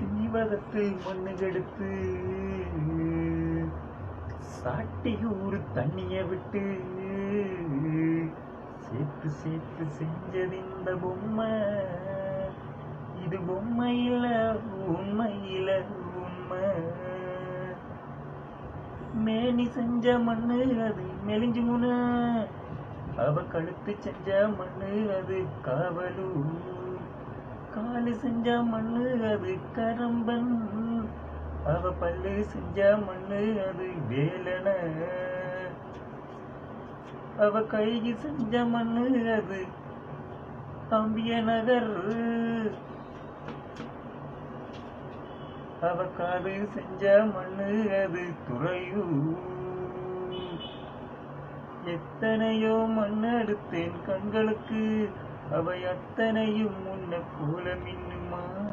தீவகத்து மண்ணு கெடுத்து சாட்டியூர் தண்ணிய விட்டு சேர்த்து சேர்த்து செஞ்சது இந்த பொம்மை. இது பொம்மையில உண்மையில உண்மை. மேனி செஞ்ச மண்ணு அது மெலிஞ்சு முன, அவ கழுத்து செஞ்ச மண்ணு அது காவலூர். காலு செஞ்ச மண்ணு அது கரம்பன், அவ பல்லு செஞ்ச மண்ணு அது வேலன. அவ கைகி செஞ்ச மண்ணு அது அம்பிய நகர், அவ காது செஞ்ச மண்ணு அது துறையூர். எத்தனையோ மண் எடுத்தேன் கண்களுக்கு, அவை அத்தனையும் உன்னை போல மின்னும்